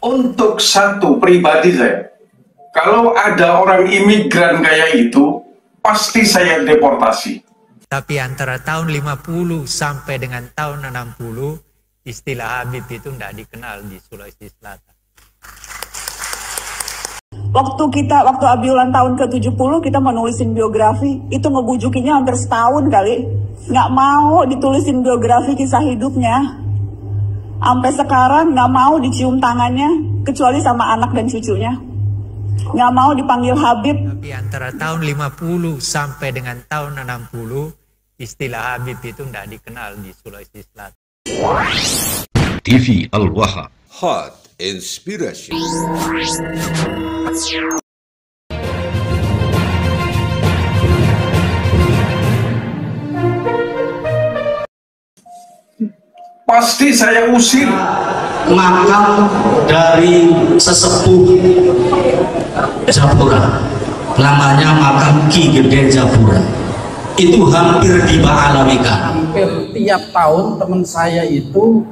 Untuk satu pribadi saya, kalau ada orang imigran kayak itu, pasti saya deportasi. Tapi antara tahun 50 sampai dengan tahun 60, istilah Habib itu tidak dikenal di Sulawesi Selatan. Waktu Abi ulang tahun ke-70, kita mau nulisin biografi, itu ngebujukinya hampir setahun kali. Nggak mau ditulisin biografi kisah hidupnya. Sampai sekarang nggak mau dicium tangannya, kecuali sama anak dan cucunya. Nggak mau dipanggil Habib. Tapi antara tahun 50 sampai dengan tahun 60, istilah Habib itu tidak dikenal di Sulawesi Selatan. TV Al-Wahab. Hot Inspiration. Pasti saya usir. Makam dari sesepuh Japura, namanya makam Ki Gede Japura, itu hampir dibaalawikan. Hampir tiap tahun teman saya itu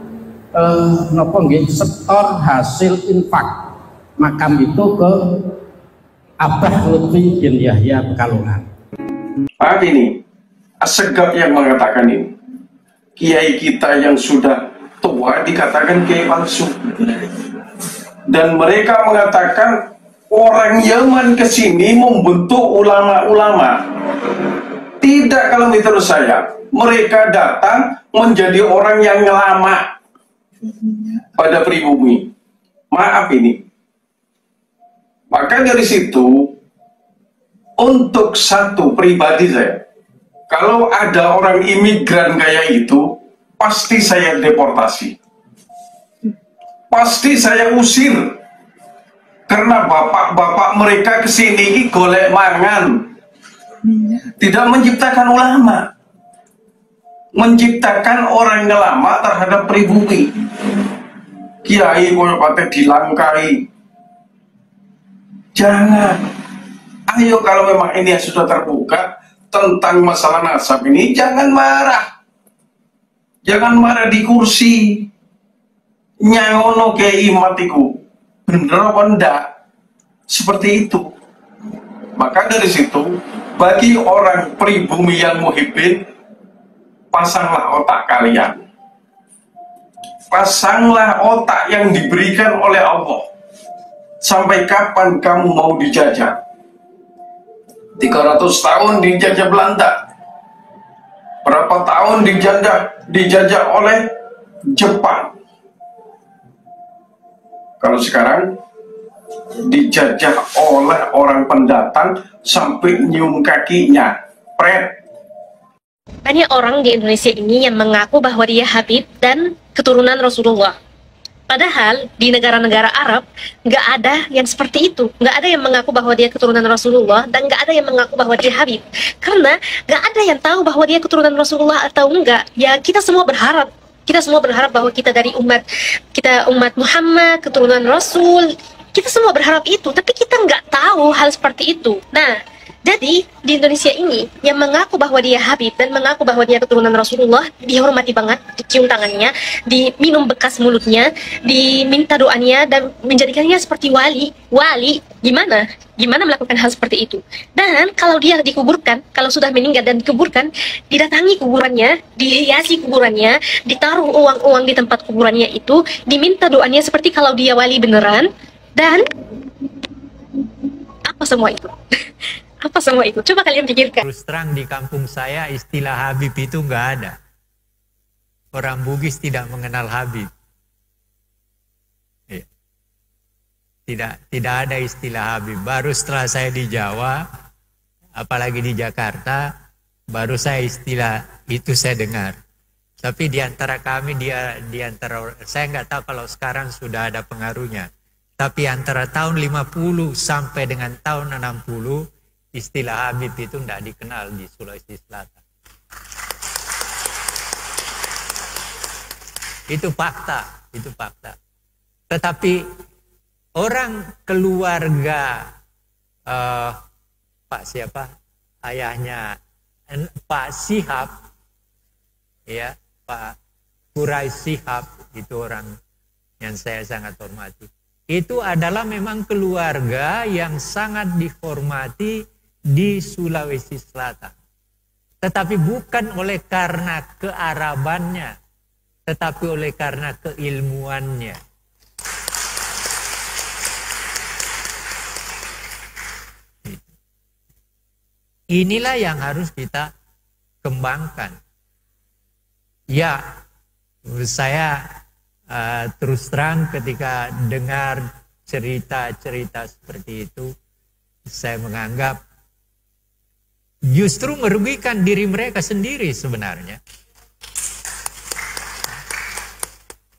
setor hasil infak makam itu ke Abah Lutfi bin Yahya Pekalongan. Pak ini Assegaf yang mengatakan ini, kiai kita yang sudah tua dikatakan kiai palsu, dan mereka mengatakan orang Yaman kesini membentuk ulama-ulama. Tidak, kalau menurut saya mereka datang menjadi orang yang ngelama pada pribumi. Maaf ini. Maka dari situ, untuk satu pribadi saya, kalau ada orang imigran kayak itu, pasti saya deportasi. Pasti saya usir. Karena bapak-bapak mereka kesini golek mangan. Tidak menciptakan ulama. Menciptakan orang ngelama terhadap pribumi. Kiai koyo pate dilangkai. Jangan. Ayo, kalau memang ini sudah terbuka tentang masalah nasab ini, jangan marah. Jangan marah di kursi. Nyangono kiai matiku. Bener apa enggak? Seperti itu. Maka dari situ, bagi orang pribumi yang muhibbin, pasanglah otak kalian. Pasanglah otak yang diberikan oleh Allah. Sampai kapan kamu mau dijajah? 300 tahun dijajah Belanda. Berapa tahun dijajah oleh Jepang. Kalau sekarang dijajah oleh orang pendatang sampai nyium kakinya. Pret. Banyak orang di Indonesia ini yang mengaku bahwa dia Habib dan keturunan Rasulullah. Padahal di negara-negara Arab nggak ada yang seperti itu. Nggak ada yang mengaku bahwa dia keturunan Rasulullah dan nggak ada yang mengaku bahwa dia Habib. Karena nggak ada yang tahu bahwa dia keturunan Rasulullah atau enggak. Ya kita semua berharap. Kita semua berharap bahwa kita dari umat Muhammad, keturunan Rasul. Kita semua berharap itu, tapi kita nggak tahu hal seperti itu. Nah, jadi di Indonesia ini yang mengaku bahwa dia Habib dan mengaku bahwa dia keturunan Rasulullah dihormati banget, dicium tangannya, diminum bekas mulutnya, diminta doanya dan menjadikannya seperti wali. Wali gimana? Gimana melakukan hal seperti itu? Dan kalau dia dikuburkan, kalau sudah meninggal dan dikuburkan, didatangi kuburannya, dihiasi kuburannya, ditaruh uang-uang di tempat kuburannya itu, diminta doanya seperti kalau dia wali beneran, dan apa semua itu? Apa semua itu? Coba kalian pikirkan. Terus terang di kampung saya istilah Habib itu nggak ada. Orang Bugis tidak mengenal Habib. Tidak ada istilah Habib. Baru setelah saya di Jawa, apalagi di Jakarta, baru saya istilah itu saya dengar. Tapi di antara kami, saya nggak tahu kalau sekarang sudah ada pengaruhnya. Tapi antara tahun 50 sampai dengan tahun 60, istilah Habib itu tidak dikenal di Sulawesi Selatan. Itu fakta. Tetapi orang keluarga Pak siapa? Ayahnya Pak Shihab, ya, Pak Quraisy Shihab, itu orang yang saya sangat hormati. itu adalah memang keluarga yang sangat dihormati di Sulawesi Selatan. Tetapi bukan oleh karena kearabannya, tetapi oleh karena keilmuannya. Inilah yang harus kita kembangkan. Ya, saya terus terang ketika dengar cerita-cerita seperti itu, saya menganggap justru merugikan diri mereka sendiri sebenarnya.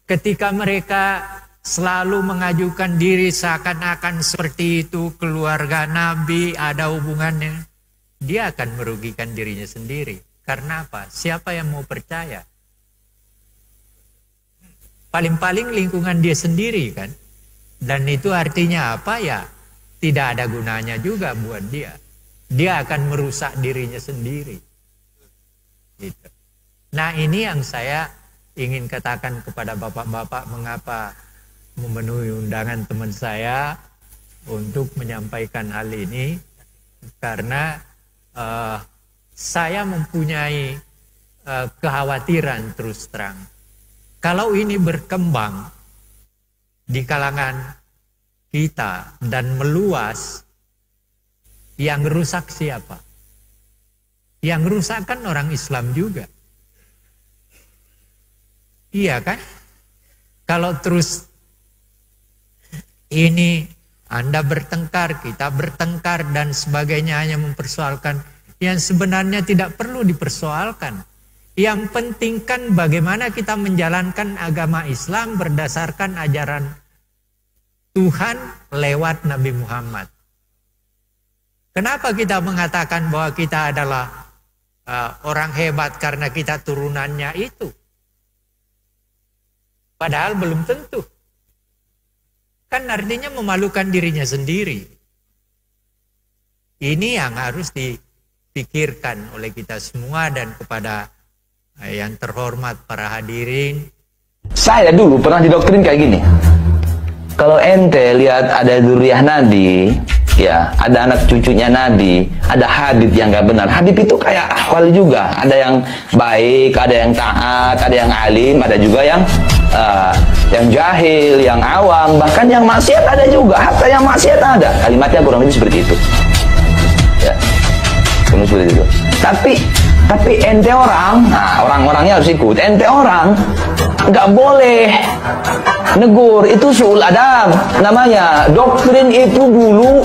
Ketika mereka selalu mengajukan diri seakan-akan seperti itu, keluarga Nabi ada hubungannya, dia akan merugikan dirinya sendiri. Karena apa? Siapa yang mau percaya? Paling-paling lingkungan dia sendiri kan. Dan itu artinya apa ya? Tidak ada gunanya juga buat dia. Dia akan merusak dirinya sendiri. Gitu. Nah, ini yang saya ingin katakan kepada bapak-bapak, mengapa memenuhi undangan teman saya untuk menyampaikan hal ini. Karena saya mempunyai kekhawatiran terus terang. Kalau ini berkembang di kalangan kita dan meluas, yang rusak siapa? Yang rusak kan orang Islam juga. Iya kan? Kalau terus ini Anda bertengkar, kita bertengkar dan sebagainya, hanya mempersoalkan yang sebenarnya tidak perlu dipersoalkan. Yang penting kan bagaimana kita menjalankan agama Islam berdasarkan ajaran Tuhan lewat Nabi Muhammad. Kenapa kita mengatakan bahwa kita adalah orang hebat karena kita turunannya itu? Padahal belum tentu. Kan artinya memalukan dirinya sendiri. Ini yang harus dipikirkan oleh kita semua dan kepada yang terhormat para hadirin. Saya dulu pernah didoktrin kayak gini. Kalau ente lihat ada dzurriyyah Nabi, ya, ada anak cucunya Nabi, ada Habib yang gak benar. Habib itu kayak ahwal juga. Ada yang baik, ada yang taat, ada yang alim, ada juga yang jahil, yang awam, bahkan yang maksiat ada juga. Hatta yang maksiat ada. Kalimatnya kurang lebih seperti itu. Ya, kurang seperti itu. Tapi ente orang, nah orang-orangnya harus ikut. Ente orang nggak boleh negur, itu su'ul adab namanya. Doktrin itu dulu,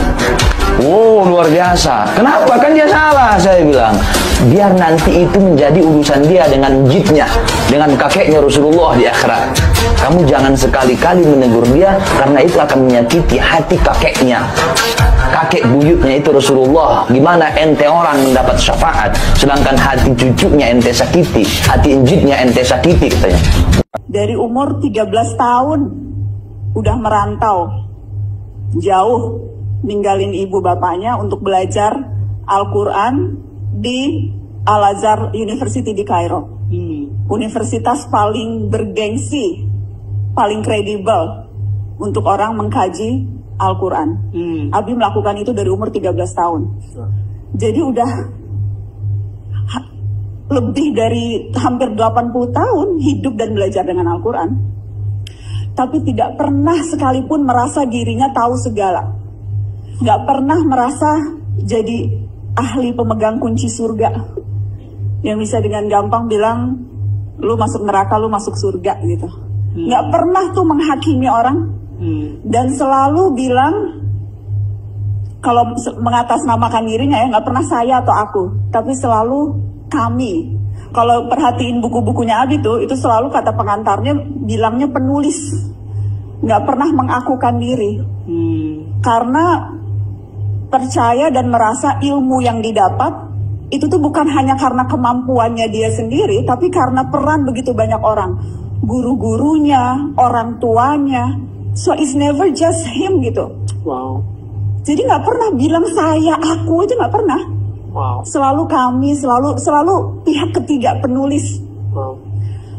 wow, luar biasa. Kenapa? Kan dia salah, saya bilang. Biar nanti itu menjadi urusan dia dengan jidnya, dengan kakeknya Rasulullah di akhirat. Kamu jangan sekali-kali menegur dia, karena itu akan menyakiti hati kakeknya. Kakek buyutnya itu Rasulullah. Gimana ente orang mendapat syafaat, sedangkan hati cucunya ente sakiti, hati jidnya ente sakiti, katanya. Dari umur 13 tahun udah merantau jauh, ninggalin ibu bapaknya untuk belajar Al-Quran di Al-Azhar University di Kairo. Universitas paling bergengsi, paling kredibel untuk orang mengkaji Al-Quran. Abi melakukan itu dari umur 13 tahun. Jadi udah lebih dari hampir 80 tahun hidup dan belajar dengan Al-Quran. Tapi tidak pernah sekalipun merasa dirinya tahu segala. Gak pernah merasa jadi ahli pemegang kunci surga. Yang bisa dengan gampang bilang, lu masuk neraka, lu masuk surga gitu. Gak pernah tuh menghakimi orang. Dan selalu bilang, kalau mengatasnamakan dirinya ya, gak pernah saya atau aku. Tapi selalu kami. Kalau perhatiin buku-bukunya Abi tuh, itu selalu kata pengantarnya bilangnya penulis, nggak pernah mengakukan diri, karena percaya dan merasa ilmu yang didapat itu tuh bukan hanya karena kemampuannya dia sendiri, tapi karena peran begitu banyak orang, guru-gurunya, orang tuanya. So it's never just him gitu. Wow. Jadi nggak pernah bilang saya, aku aja nggak pernah. Wow. Selalu kami, selalu pihak ketiga penulis. Wow.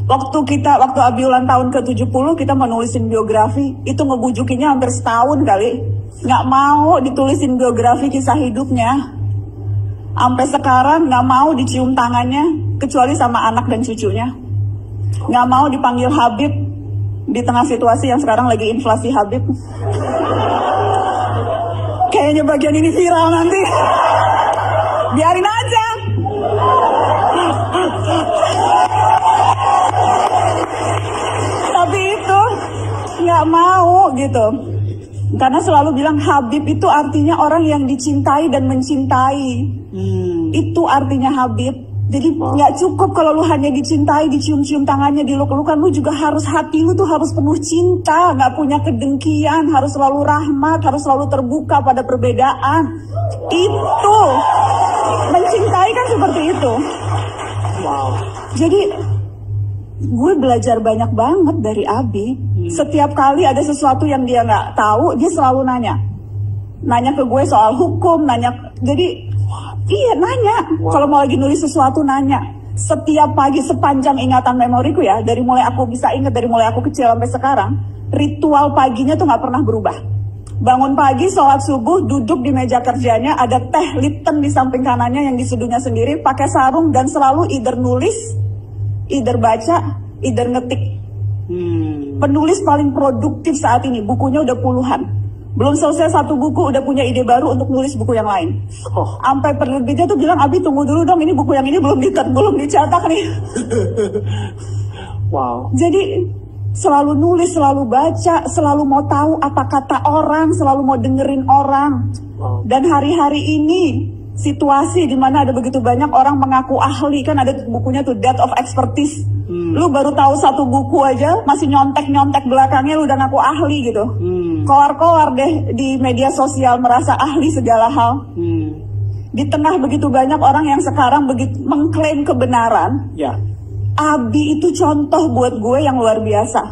Waktu Abi ulang tahun ke-70 kita menulisin biografi, itu ngebujukinnya hampir setahun kali. Nggak mau ditulisin biografi kisah hidupnya. Sampai sekarang nggak mau dicium tangannya, kecuali sama anak dan cucunya. Nggak mau dipanggil Habib di tengah situasi yang sekarang lagi inflasi Habib. Kayaknya bagian ini viral nanti. Biarin aja. Tapi itu nggak mau gitu. Karena selalu bilang Habib itu artinya orang yang dicintai dan mencintai. Itu artinya Habib. Jadi nggak cukup kalau lu hanya dicintai, dicium-cium tangannya, diluk-lukan. Lu juga harus, hati lu tuh harus penuh cinta, nggak punya kedengkian, harus selalu rahmat, harus selalu terbuka pada perbedaan. Itu mencintai kan seperti itu. Wow. Jadi gue belajar banyak banget dari Abi. Setiap kali ada sesuatu yang dia nggak tahu, dia selalu nanya ke gue soal hukum, jadi iya nanya. Kalau mau lagi nulis sesuatu nanya. Setiap pagi sepanjang ingatan memoriku ya, dari mulai aku bisa ingat, dari mulai aku kecil sampai sekarang, ritual paginya tuh nggak pernah berubah. Bangun pagi, sholat subuh, duduk di meja kerjanya, ada teh Lipton di samping kanannya yang diseduhnya sendiri, pakai sarung, dan selalu either nulis, either baca, either ngetik. Penulis paling produktif saat ini, bukunya udah puluhan. Belum selesai satu buku, udah punya ide baru untuk nulis buku yang lain. Sampai penerbitnya tuh bilang, Abi tunggu dulu dong, ini buku yang ini belum dicetak nih. Wow. Jadi selalu nulis, selalu baca, selalu mau tahu apa kata orang, selalu mau dengerin orang. Dan hari-hari ini situasi di mana ada begitu banyak orang mengaku ahli, kan ada bukunya tuh Death of Expertise. Lu baru tahu satu buku aja masih nyontek belakangnya lu udah ngaku ahli gitu. Keluar deh di media sosial merasa ahli segala hal. Di tengah begitu banyak orang yang sekarang begitu mengklaim kebenaran. Ya. Abi itu contoh buat gue yang luar biasa.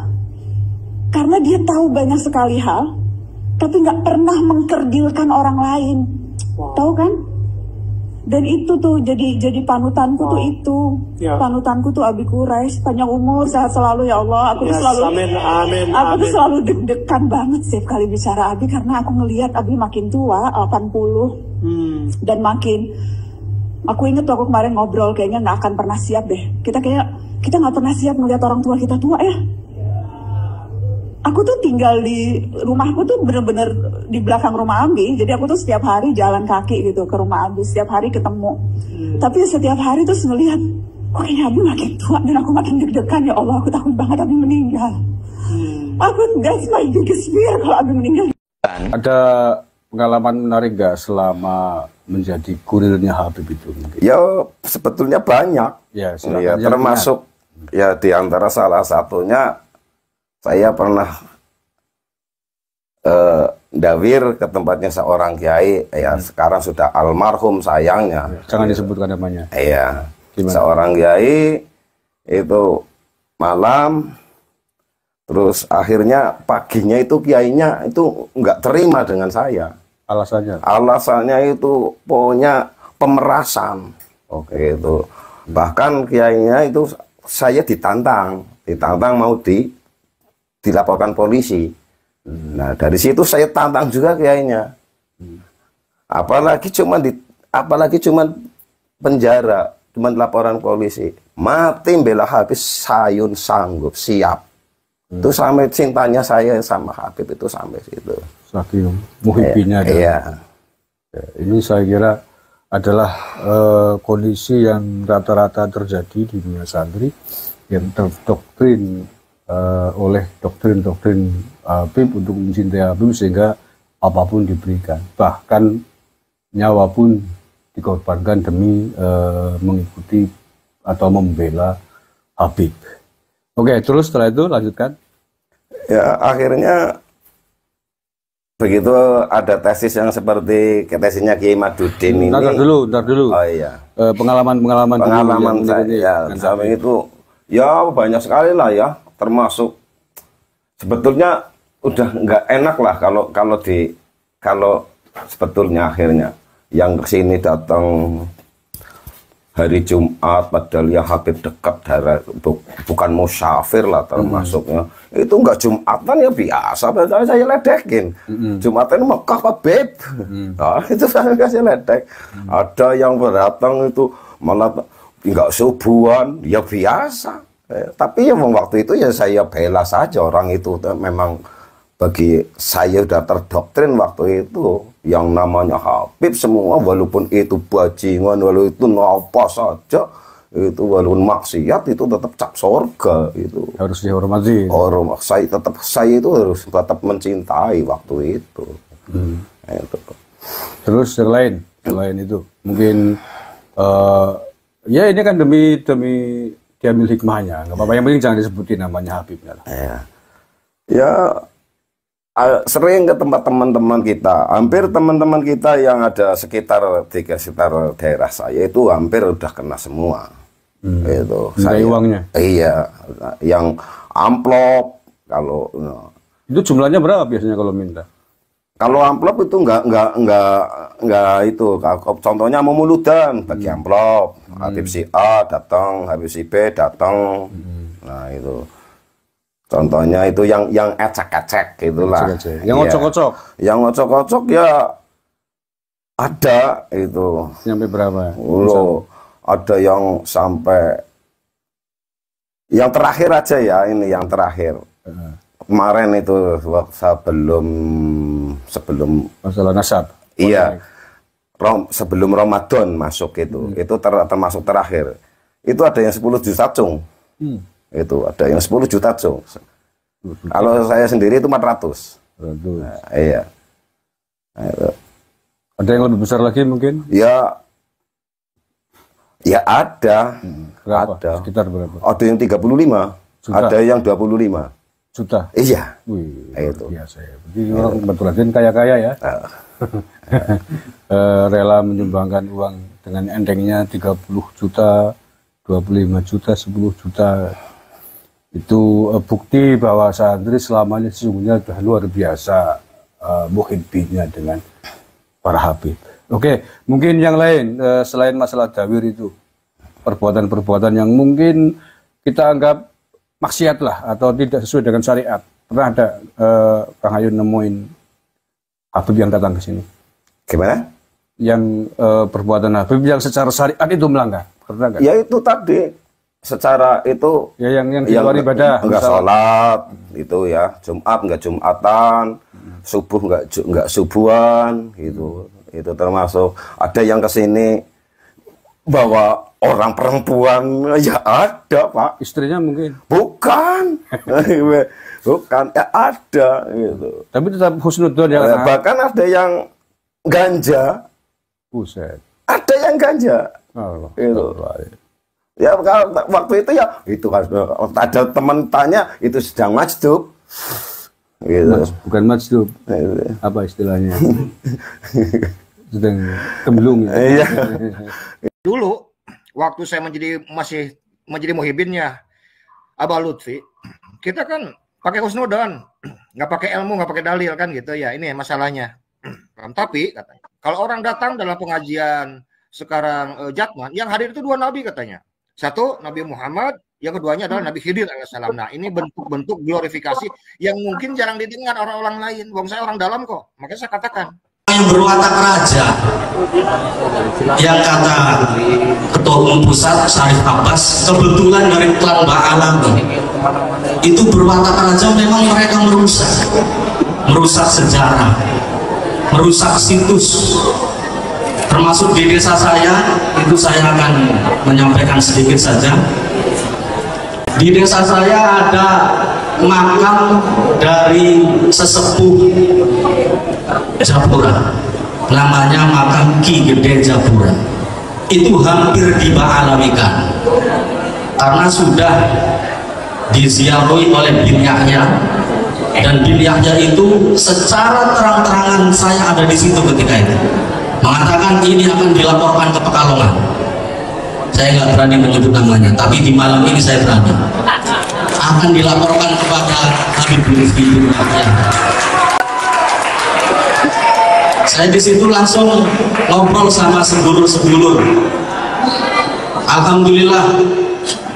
Karena dia tahu banyak sekali hal, tapi nggak pernah mengkerdilkan orang lain. Tahu kan? Dan itu tuh jadi panutanku tuh itu. Ya. Panutanku tuh Abi Quraisy, panjang umur, sehat selalu ya Allah. Aku tuh selalu aku tuh selalu deg-degan banget setiap kali bicara Abi, karena aku ngelihat Abi makin tua, 80. Dan makin, aku inget tuh aku kemarin ngobrol, kayaknya nggak akan pernah siap deh. Kita nggak pernah siap melihat orang tua kita tua ya. Aku tuh tinggal di rumahku tuh bener-bener di belakang rumah Abi. Jadi aku tuh setiap hari jalan kaki gitu ke rumah Abi, setiap hari ketemu. Tapi setiap hari terus ngelihat, kok kayaknya Abi makin tua dan aku makin deg-degan ya Allah. Aku takut banget Abi meninggal. Aku that's my biggest fear kalau Abi meninggal. Ada pengalaman menarik gak selama menjadi kurirnya Habib itu? Ya sebetulnya banyak. Ya, termasuk ya di antara salah satunya saya pernah dawir ke tempatnya seorang kiai, ya sekarang sudah almarhum sayangnya. Jangan disebutkan namanya. Iya. Seorang kiai itu malam, terus akhirnya paginya itu kiainya itu nggak terima dengan saya. Alasannya? Alasannya itu pokoknya pemerasan. Oke itu. Bahkan kiainya itu saya ditantang mau dilaporkan polisi. Nah dari situ saya tantang juga kiainya. Apalagi cuman penjara, cuman laporan polisi. Mati bela Habib sayun sanggup siap. Itu sampai cintanya saya sama Habib itu sampai situ. Saking muhibbinya. Iya. Ini saya kira adalah kondisi yang rata-rata terjadi di dunia santri yang terdoktrin oleh doktrin Habib untuk mencintai Habib sehingga apapun diberikan, bahkan nyawa pun dikorbankan demi mengikuti atau membela Habib. Oke, terus setelah itu lanjutkan. Ya akhirnya begitu ada tesis yang seperti tesisnya Kiai Maduddin ini. Ntar dulu. Oh iya. Pengalaman saya sampai itu ya banyak sekali lah ya. Termasuk sebetulnya udah nggak enak lah kalau sebetulnya akhirnya yang kesini datang hari Jumat, padahal yang Habib dekat darah, bukan musafir lah termasuknya. Itu enggak Jumatan ya biasa, saya ledekin. Jumatan Mekah Pak Beb. Nah, itu saya kasih ledek. Ada yang datang itu malah enggak subuhan, ya biasa. Tapi ya waktu itu ya saya bela saja orang itu. Memang bagi saya udah terdoktrin waktu itu yang namanya Habib semua, walaupun itu bajingan, walaupun itu apa saja, itu walaupun maksiat itu tetap cap surga, itu harus dihormati. Saya itu harus tetap mencintai waktu itu. Itu. Terus yang lain itu mungkin ya ini kan demi diambil hikmahnya, nggak apa-apa, yang penting jangan disebutin namanya Habib. Ya sering ke tempat teman-teman kita, hampir teman-teman kita yang ada sekitar daerah saya itu hampir udah kena semua. Itu saya uangnya. Iya, yang amplop kalau itu jumlahnya berapa biasanya kalau minta? Kalau amplop itu enggak itu. Contohnya mau muludan bagi amplop, Habib si A datang, Habib si B datang. Nah itu. Contohnya itu yang ecek-ecek gitulah. Yang ngocok-ngocok. Yang ngocok-ngocok ya ada itu. Sampai berapa? Ada yang sampai yang terakhir aja ya, ini yang terakhir. Kemarin itu sebelum masalah nasab. Iya. Sebelum Ramadan masuk itu. Itu termasuk terakhir. Itu ada yang 10 juta cung. Itu ada yang 10 juta cung. Kalau saya sendiri itu 400. Nah, iya. Nah, itu. Ada yang lebih besar lagi mungkin? Ya ada. Berapa? Ada. Sekitar berapa? Ada yang 35, juta. Ada yang 25 juta. Iya. Wih, itu. Biasa ya. Jadi orang kebetulan kaya-kaya ya. Rela menyumbangkan uang dengan entengnya 30 juta, 25 juta, 10 juta. Itu bukti bahwa santri selama ini sesungguhnya sudah luar biasa muhibbinya dengan para habib. Oke, mungkin yang lain selain masalah dawir itu, perbuatan-perbuatan yang mungkin kita anggap maksiat lah atau tidak sesuai dengan syariat. Pernah ada Kang Ayun nemuin habib yang datang ke sini? Gimana? Yang perbuatan habib yang secara syariat itu melanggar. Pernah nggak? Ya itu tadi. Secara itu ya yang di luar ibadah, enggak sholat itu ya, Jumat enggak Jumatan, subuh enggak subuhan gitu. Itu termasuk. Ada yang kesini bawa orang perempuan, ya ada Pak. Istrinya mungkin? Bukan. Bukan, ya ada gitu. Tapi tetap husnudzon ya. Bahkan ada yang ganja. Buset. Ada yang ganja. Allah. Gitu. Ya waktu itu ya itu kan ada teman tanya itu sedang majdub. Gitu. Bukan majdub. Apa istilahnya? Sedang kemblung ya. Iya. Dulu waktu saya masih menjadi muhibbinnya Abah Lutfi, kita kan pakai husnudzon, nggak pakai ilmu, nggak pakai dalil kan gitu ya. Ini masalahnya. Tapi katanya kalau orang datang dalam pengajian sekarang Jatman, yang hadir itu 2 nabi katanya. Satu Nabi Muhammad, yang keduanya adalah Nabi Khidir alaihissalam. Nah, ini bentuk-bentuk glorifikasi yang mungkin jarang didengar orang-orang lain. Wong saya orang dalam kok. Makanya saya katakan. Yang berwatak raja, yang kata Ketua Umum Pusat Syarif Abbas, kebetulan dari klan Ba'alami, itu berwatak raja memang mereka merusak sejarah, merusak situs. Termasuk di desa saya, itu saya akan menyampaikan sedikit saja. Di desa saya ada makam dari sesepuh Japura, namanya makam Ki Gede Japura. Itu hampir dibaalamikan karena sudah diziarahi oleh binyaknya, dan binyaknya itu secara terang-terangan saya ada di situ ketika itu, mengatakan ini akan dilaporkan ke Pekalongan. Saya nggak berani menyebut namanya, tapi di malam ini saya berani. Akan dilaporkan kepada Habib Lutfi. Saya di situ langsung ngobrol sama sedulur-sedulur. Alhamdulillah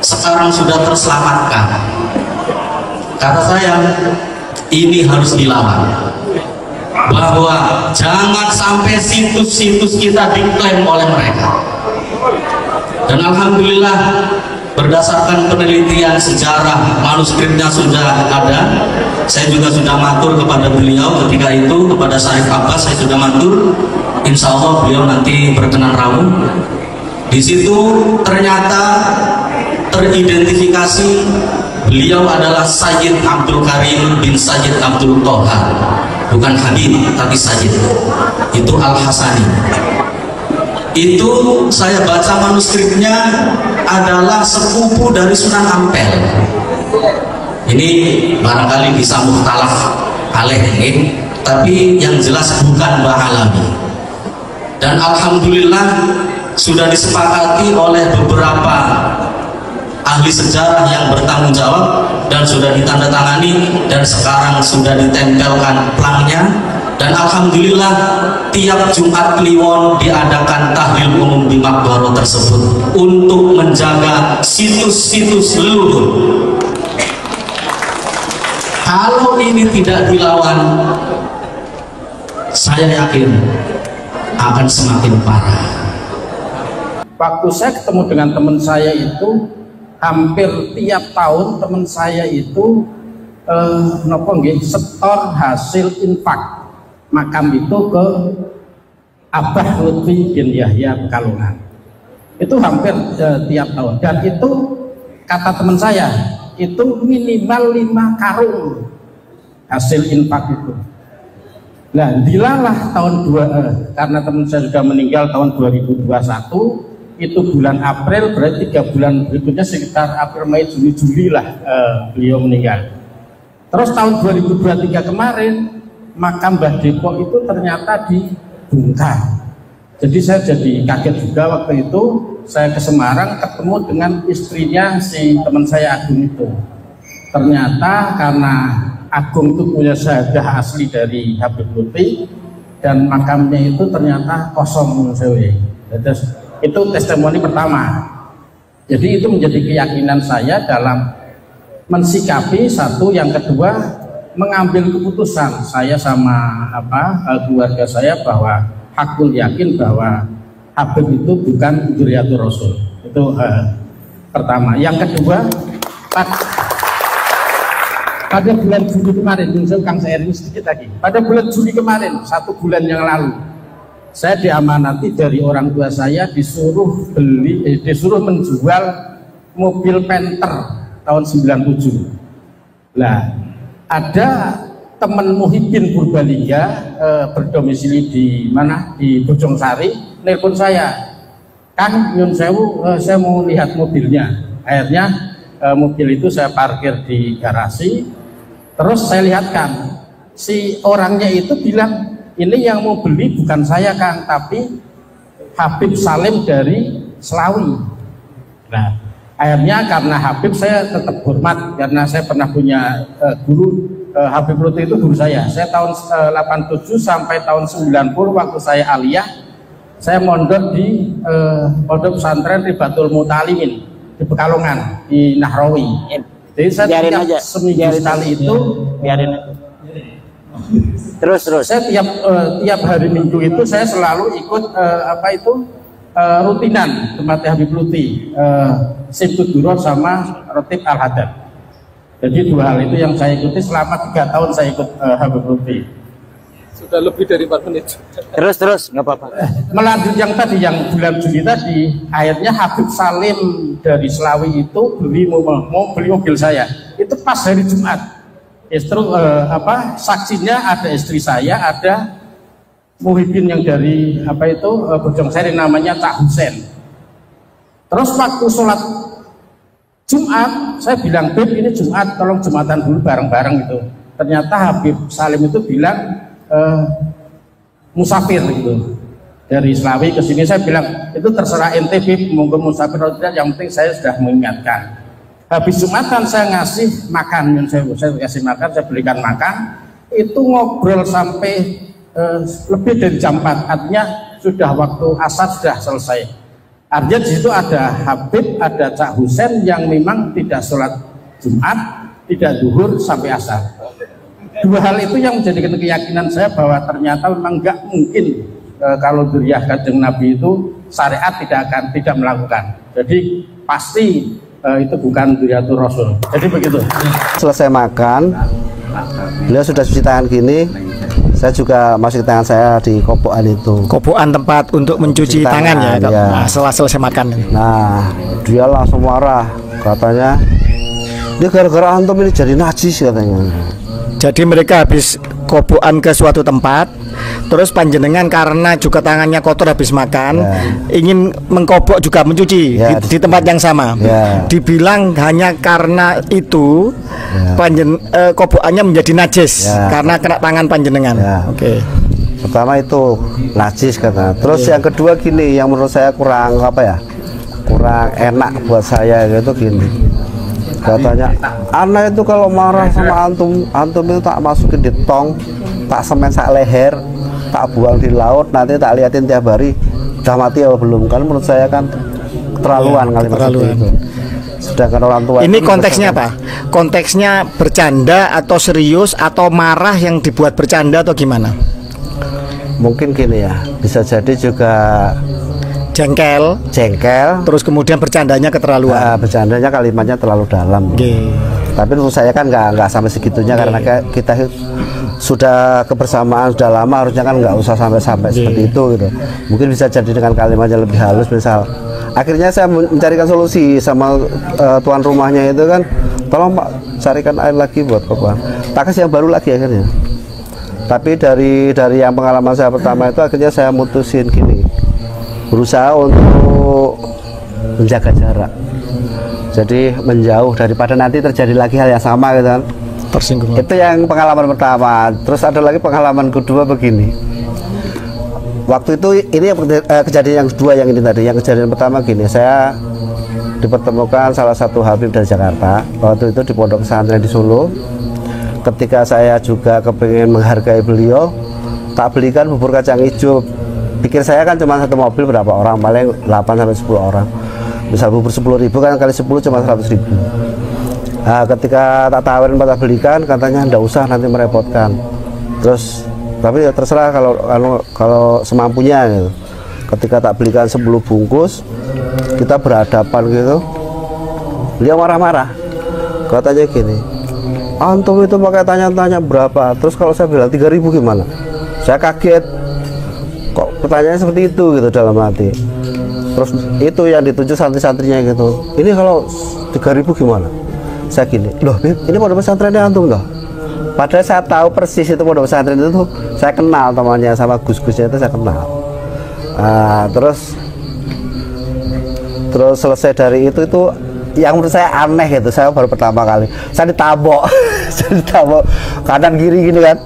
sekarang sudah terselamatkan. Kata saya, ini harus dilawan, bahwa jangan sampai situs-situs kita diklaim oleh mereka. Dan alhamdulillah berdasarkan penelitian sejarah, manuskripnya sudah ada. Saya juga sudah matur kepada beliau ketika itu, kepada Syarif Abbas saya sudah matur. Insya Allah beliau nanti berkenan rawuh. Di situ ternyata teridentifikasi beliau adalah Sayyid Abdul Karim bin Sayyid Abdul Toha, bukan Habib tapi Sayyid. Itu Al-Hasani. Itu saya baca manuskripnya adalah sepupu dari Sunan Ampel. Ini barangkali bisa mukhtalaf alaih ini, tapi yang jelas bukan Mbah Alawi. Dan alhamdulillah sudah disepakati oleh beberapa ahli sejarah yang bertanggung jawab dan sudah ditandatangani dan sekarang sudah ditempelkan plangnya. Dan alhamdulillah tiap Jumat Kliwon diadakan tahlil umum di Makbaro tersebut untuk menjaga situs-situs leluhur. Kalau ini tidak dilawan, saya yakin akan semakin parah. Waktu saya ketemu dengan teman saya itu, hampir tiap tahun teman saya itu setor hasil infak makam itu ke Abah Lutfi bin Yahya Pekalongan. Itu hampir tiap tahun. Dan itu kata teman saya, itu minimal 5 karung hasil infak itu. Nah, dilalah tahun karena teman saya sudah meninggal tahun 2021, itu bulan April, berarti 3 bulan berikutnya sekitar April, Mei, Juni, Juli lah beliau meninggal. Terus tahun 2023 kemarin makam Mbah Depok itu ternyata dibongkar. Jadi saya jadi kaget juga waktu itu. Saya ke Semarang ketemu dengan istrinya si teman saya Agung itu. Ternyata karena Agung itu punya syahadah asli dari Habib Lutfi dan makamnya itu ternyata kosong. Itu testimoni pertama. Jadi itu menjadi keyakinan saya dalam mensikapi satu, yang kedua mengambil keputusan saya sama keluarga saya bahwa hakul yakin bahwa Habib itu bukan dzurriyyatur Rasul. Itu pertama. Yang kedua, pada bulan Juli kemarin, Kang Seiring sedikit lagi. Pada bulan Juli kemarin, 1 bulan yang lalu, saya diamanati dari orang tua saya disuruh menjual mobil Panther tahun 97. Nah, ada teman Muhyiddin Purbalingga berdomisili di mana, di Bojongsari, nelpon saya, Kang nyun sewu, saya mau lihat mobilnya. Akhirnya mobil itu saya parkir di garasi, terus saya lihatkan, si orangnya itu bilang, ini yang mau beli bukan saya Kang, tapi Habib Salim dari Selawi. Nah, akhirnya karena Habib saya tetap hormat, karena saya pernah punya guru, Habib Lutfi itu guru saya. Saya tahun 87 sampai tahun 90 waktu saya aliyah, saya mondok di pondok pesantren Ribatul Mutalimin di Pekalongan, di Nahrawi. Jadi saya tiap seminggu sekali itu terus saya tiap hari Minggu itu saya selalu ikut rutinan tempatnya Habib Lutfi, Sibtud Duror sama Rotib Al-Hadad. Jadi 2 hal itu yang saya ikuti selama 3 tahun saya ikut Habib Lutfi. Sudah lebih dari 4 menit. Terus nggak apa-apa. Melanjut yang tadi, yang bulan Juli tadi, akhirnya Habib Salim dari Selawi itu mau beli mobil saya. Itu pas hari Jumat. Justru saksinya ada istri saya, ada Muhyiddin yang dari Bojongsari namanya Cak Husen. Terus waktu sholat Jumat, saya bilang, Beb ini Jumat, tolong Jumatan dulu bareng-bareng gitu. Ternyata Habib Salim itu bilang musafir gitu. Dari Selawi ke sini, saya bilang, itu terserah ente Beb, monggo musafir atau tidak, yang penting saya sudah mengingatkan. Habis Jumatan saya ngasih makan, saya kasih makan, saya belikan makan, itu ngobrol sampai lebih dari jam 4, artinya sudah waktu asar sudah selesai. Artinya di situ ada Habib, ada Cak Husen yang memang tidak sholat Jumat, tidak zuhur sampai asar. Dua hal itu yang menjadikan keyakinan saya bahwa ternyata memang nggak mungkin kalau dzurriyyah Kanjeng Nabi itu syariat tidak melakukan. Jadi pasti itu bukan dzurriyyatur Rasul. Jadi begitu. Selesai makan, beliau sudah cuci tangan gini. Saya juga masukin tangan saya di kopokan itu. Kopokan tempat untuk mencuci tangan ya, ya. Nah, setelah selesai makan. Nah, dia langsung marah, katanya, dia gara-gara antum ini jadi najis katanya. Jadi mereka habis kopokan ke suatu tempat, terus panjenengan karena juga tangannya kotor habis makan, ingin mengkobok juga mencuci di tempat yang sama. Dibilang hanya karena itu kobokannya menjadi najis karena kena tangan panjenengan. Oke. Pertama itu najis kata. Terus yang kedua gini, yang menurut saya kurang kurang enak buat saya gitu gini. Katanya, anak itu kalau marah sama antum itu tak masukin di tong, tak semen sak leher, tak buang di laut, nanti tak liatin tiap hari udah mati apa belum. Kan menurut saya kan keterlaluan kalimat itu. Sedangkan orang tua ini konteksnya apa? Konteksnya bercanda atau serius atau marah yang dibuat bercanda atau gimana? Mungkin gini ya, bisa jadi juga jengkel, terus kemudian bercandanya keterlaluan. Bercandanya kalimatnya terlalu dalam. Tapi menurut saya kan nggak sampai segitunya karena kita sudah kebersamaan sudah lama, harusnya kan nggak usah sampai seperti itu gitu. Mungkin bisa jadi dengan kalimatnya lebih halus, misal. Akhirnya saya mencarikan solusi sama tuan rumahnya itu kan, tolong Pak carikan air lagi buat kopokan. Tak kasih yang baru lagi akhirnya. Tapi dari yang pengalaman saya pertama itu akhirnya saya mutusin gini, berusaha untuk menjaga jarak, jadi menjauh daripada nanti terjadi lagi hal yang sama gitu kan, tersinggung. Itu yang pengalaman pertama. Terus ada lagi pengalaman kedua begini, waktu itu ini kejadian yang kedua yang ini tadi. Yang kejadian pertama gini, saya dipertemukan salah satu Habib dari Jakarta waktu itu di pondok pesantren di Solo. Ketika saya juga kepingin menghargai beliau, tak belikan bubur kacang hijau. Pikir saya kan cuma satu mobil berapa orang, paling 8-10 orang. Misal bubur 10.000 kan kali 10 cuma 100.000. Nah, ketika tak tawarin tak belikan, katanya ndak usah nanti merepotkan. Terus tapi ya terserah kalau semampunya gitu. Ketika tak belikan 10 bungkus, kita berhadapan gitu. Beliau marah-marah. Katanya gini, antum itu pakai tanya-tanya berapa? Terus kalau saya bilang 3.000 gimana? Saya kaget. Kok pertanyaannya seperti itu gitu dalam hati. Terus itu yang dituju santri-santrinya gitu, ini kalau 3.000 gimana? Saya gini, loh Beb, ini pondok pesantrennya antum loh. Padahal saya tahu persis itu pondok pesantren itu tuh, saya kenal temannya sama gus-gusnya itu saya kenal. Terus selesai dari itu yang menurut saya aneh gitu, saya baru pertama kali saya ditabok kanan kiri gini kan.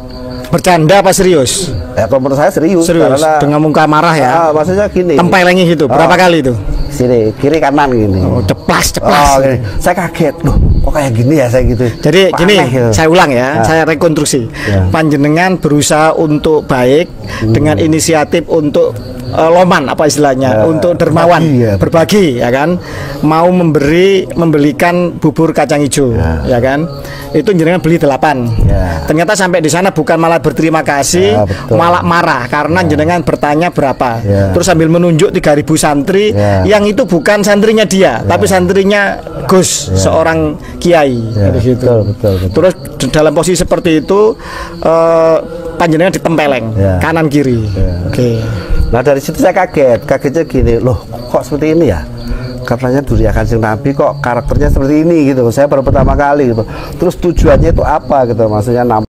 Bercanda apa serius? Ya kalau menurut saya serius. Karena dengan muka marah ya. Maksudnya gini. Tempelengi gitu. Berapa kali itu? Sini, kiri kanan gini. Ceplas. Gini. Saya kaget. Loh, kok kayak gini ya saya gitu. Jadi gini, gitu. Saya ulang ya, saya rekonstruksi. Panjenengan berusaha untuk baik dengan inisiatif untuk loman apa istilahnya, untuk dermawan, berbagi ya kan. Mau membelikan bubur kacang hijau ya kan. Itu jenengan beli 8. Ternyata sampai di sana bukan malah berterima kasih, malah marah karena jenengan bertanya berapa. Terus sambil menunjuk 3.000 santri yang itu bukan santrinya dia, tapi santrinya Gus, seorang kiai. Betul. Terus dalam posisi seperti itu panjenengan ditempeleng kanan kiri. Oke. Nah dari situ saya kagetnya gini, loh kok seperti ini ya? Katanya dzurriyyah Kanjeng Nabi kok karakternya seperti ini gitu. Saya baru pertama kali gitu. Terus tujuannya itu apa gitu, maksudnya